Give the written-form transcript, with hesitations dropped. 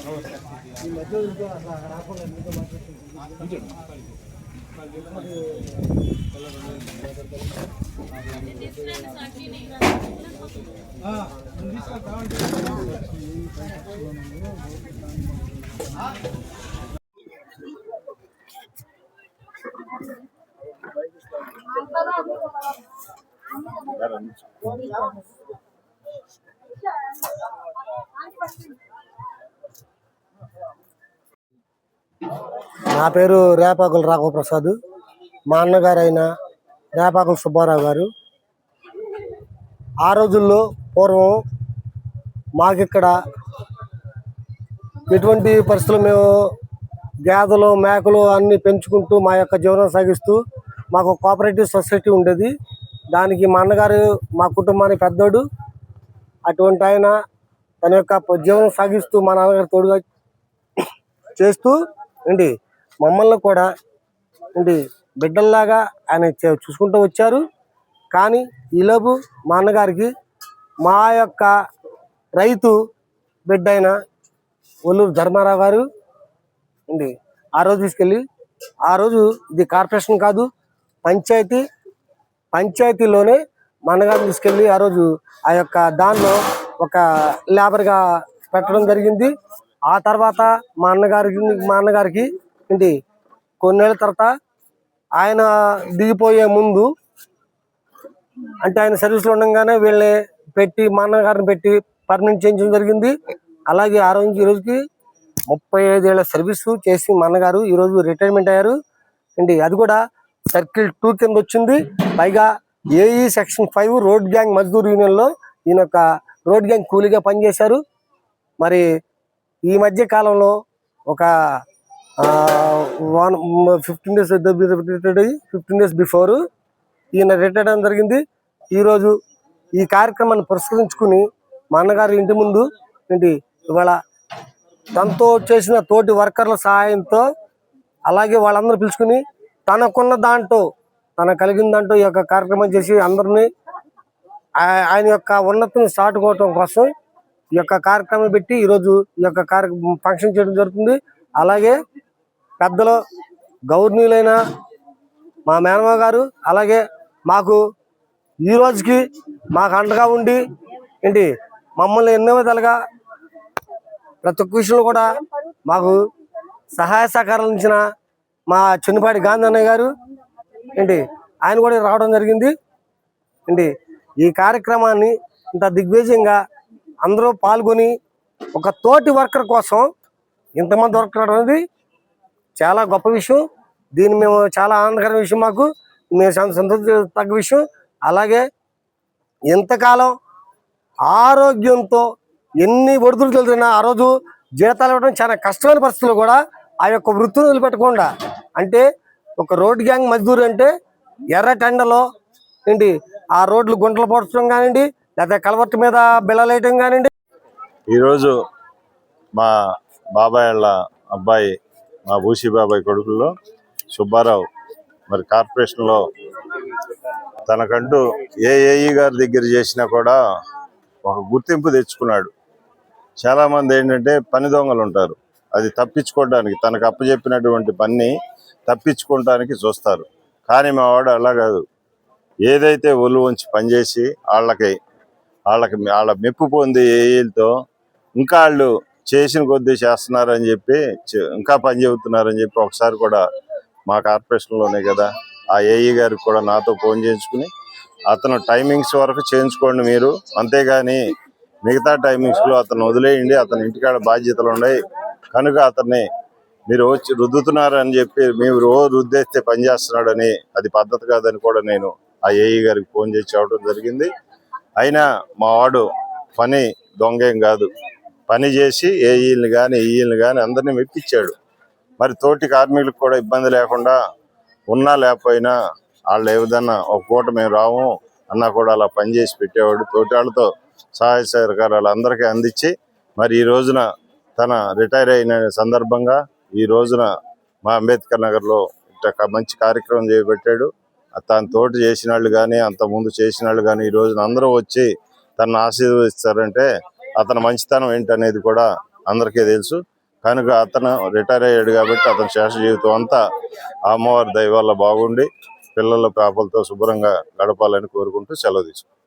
నా పేరు రేపాకుల రాఘవ ప్రసాద్. మా అన్నగారైన రేపాకుల సుబ్బారావు గారు. ఆ రోజుల్లో పూర్వం మాకిక్కడ ఎటువంటి పరిస్థితులు మేము గేదెలు మేకలు అన్నీ పెంచుకుంటూ మా యొక్క జీవనం సాగిస్తూ మాకు కోఆపరేటివ్ సొసైటీ ఉండేది. దానికి మా అన్నగారు మా కుటుంబానికి పెద్దోడు. అటువంటి ఆయన తన యొక్క జీవనం సాగిస్తూ మా నాన్నగారు తోడుగా చేస్తూ ఏంటి మమ్మల్ని కూడా ఏంటి బిడ్డల్లాగా ఆయన చూసుకుంటూ వచ్చారు. కానీ ఈలోపు మా అన్నగారికి మా యొక్క రైతు బిడ్డ అయిన ఒల్లూరు ధర్మారావు గారు ఏంటి ఆ రోజు తీసుకెళ్ళి, ఆ రోజు ఇది కార్పొరేషన్ కాదు పంచాయతీలోనే మా అన్నగారిని తీసుకెళ్ళి ఆ రోజు ఆ యొక్క దానిలో ఒక లేబర్గా పెట్టడం జరిగింది. ఆ తర్వాత మా అన్నగారికి ఏంటి కొన్నేళ్ళ తర్వాత ఆయన దిగిపోయే ముందు అంటే ఆయన సర్వీస్లో ఉండగానే వీళ్ళని పెట్టి మా అన్నగారిని పెట్టి పర్మనెంట్ చేయించడం జరిగింది. అలాగే ఆ రోజు ఈ రోజుకి 35 ఏళ్ల సర్వీసు చేసి మా అన్నగారు ఈరోజు రిటైర్మెంట్ అయ్యారు. ఏంటి అది కూడా సర్కిల్ 2 కింద వచ్చింది. పైగా AE section 5 road gang Mazdoor యూనియన్లో ఈయన యొక్క రోడ్ గ్యాంగ్ కూలీగా పనిచేశారు. మరి ఈ మధ్య కాలంలో ఒక 15 డేస్ బిఫోర్ ఈయన రిటైర్ అవ్వడం జరిగింది. ఈరోజు ఈ కార్యక్రమాన్ని పురస్కరించుకుని మా అన్నగారి ఇంటి ముందు ఏంటి ఇవాళ తనతో చేసిన తోటి వర్కర్ల సహాయంతో అలాగే వాళ్ళందరూ పిలుచుకుని తనకున్న దాంట్లో తన కలిగిన దాంట్లో ఈ యొక్క కార్యక్రమం చేసి అందరినీ ఆయన యొక్క ఉన్నతిని చాటుకోవటం కోసం ఈ యొక్క కార్యక్రమం పెట్టి ఈరోజు ఈ యొక్క ఫంక్షన్ చేయడం జరుగుతుంది. అలాగే పెద్దలు గౌరవనీయులైన మా మేనమ్మ గారు అలాగే మాకు ఈ రోజుకి మాకు అండగా ఉండి ఏంటి మమ్మల్ని ఎన్నో విధాలుగా ప్రతి ఒక్క విషయంలో కూడా మాకు సహాయ సహకారాలు ఇచ్చిన మా చిన్నపాటి గాంధీ అన్నయ్య గారు ఏంటి ఆయన కూడా రావడం జరిగింది. ఏంటి ఈ కార్యక్రమాన్ని ఇంత దిగ్విజయంగా అందరూ పాల్గొని ఒక తోటి వర్కర్ కోసం ఇంతమంది వర్కర్ అనేది చాలా గొప్ప విషయం. దీన్ని మేము చాలా ఆనందకరమైన విషయం, మాకు మేము సంతోష తగ్గ విషయం. అలాగే ఇంతకాలం ఆరోగ్యంతో ఎన్ని ఒడిదులు తెలుతున్నా ఆ రోజు జీతాలు ఇవ్వడం చాలా కష్టమైన పరిస్థితుల్లో కూడా ఆ యొక్క వృత్తిని వదిలిపెట్టకుండా అంటే ఒక రోడ్ గ్యాంగ్ మజ్దూర్ అంటే ఎర్ర టెండలో ఏంటి ఆ రోడ్లు గుంటలు పోడ్చడం కానివ్వండి, లేకపోతే కలవర్ట్ మీద బిళ్ళలేయటం కానివ్వండి. ఈరోజు మా బాబాయ్ వాళ్ళ అబ్బాయి మా భూషి బాబాయ్ కొడుకుల్లో సుబ్బారావు మరి కార్పొరేషన్లో తనకంటూ ఏఈ గారి దగ్గర చేసినా కూడా ఒక గుర్తింపు తెచ్చుకున్నాడు. చాలామంది ఏంటంటే పని దొంగలు ఉంటారు, అది తప్పించుకోవడానికి తనకు అప్పచెప్పినటువంటి పని తప్పించుకోవడానికి చూస్తారు. కానీ మా వాడు అలా కాదు, ఏదైతే ఒళ్ళు ఉంచి పనిచేసి వాళ్ళ మెప్పు పొంది ఏఈలతో ఇంకా వాళ్ళు చేసిన కొద్దీ చేస్తున్నారని చెప్పి ఇంకా పని చెబుతున్నారని చెప్పి ఒకసారి కూడా మా కార్పొరేషన్లోనే కదా ఆ ఏఈ గారికి కూడా నాతో ఫోన్ చేయించుకుని అతను టైమింగ్స్ వరకు చేయించుకోండి మీరు, అంతేగాని మిగతా టైమింగ్స్లో అతను వదిలేయండి, అతని ఇంటికాడ బాధ్యతలు ఉన్నాయి కనుక అతన్ని మీరు వచ్చి రుద్దుతున్నారని చెప్పి మేము రోజు రుద్దేస్తే పని చేస్తున్నాడని అది పద్ధతి కాదని కూడా నేను ఆ ఏఈ గారికి ఫోన్ చేసి చెప్పడం జరిగింది. అయినా మా వాడు పని దొంగేం కాదు, పని చేసి ఏఈల్ని కానీ ఈఈల్ని కానీ అందరినీ మెప్పించాడు. మరి తోటి కార్మికులకు కూడా ఇబ్బంది లేకుండా ఉన్నా లేకపోయినా వాళ్ళు ఏ విధంగా ఒక పూట మేము రాము అన్నా కూడా అలా పనిచేసి పెట్టేవాడు. తోటి వాళ్ళతో సహాయ సహకారాలు అందరికీ అందించి మరి ఈ రోజున తన రిటైర్ అయిన సందర్భంగా ఈ రోజున మా అంబేద్కర్ నగర్లో మంచి కార్యక్రమం చేపట్టాడు. తన తోటి చేసిన వాళ్ళు కానీ అంత ముందు చేసిన వాళ్ళు కానీ ఈ రోజున అందరూ వచ్చి తనను ఆశీర్వదిస్తారంటే అతని మంచితనం ఏంటనేది కూడా అందరికీ తెలుసు. కనుక అతను రిటైర్ అయ్యాడు కాబట్టి అతని శేష జీవితం అంతా ఆ అమ్మవారి దయ వల్ల బాగుండి పిల్లల పాపలతో శుభ్రంగా గడపాలని కోరుకుంటూ సెలవు తీసుకుంటాం.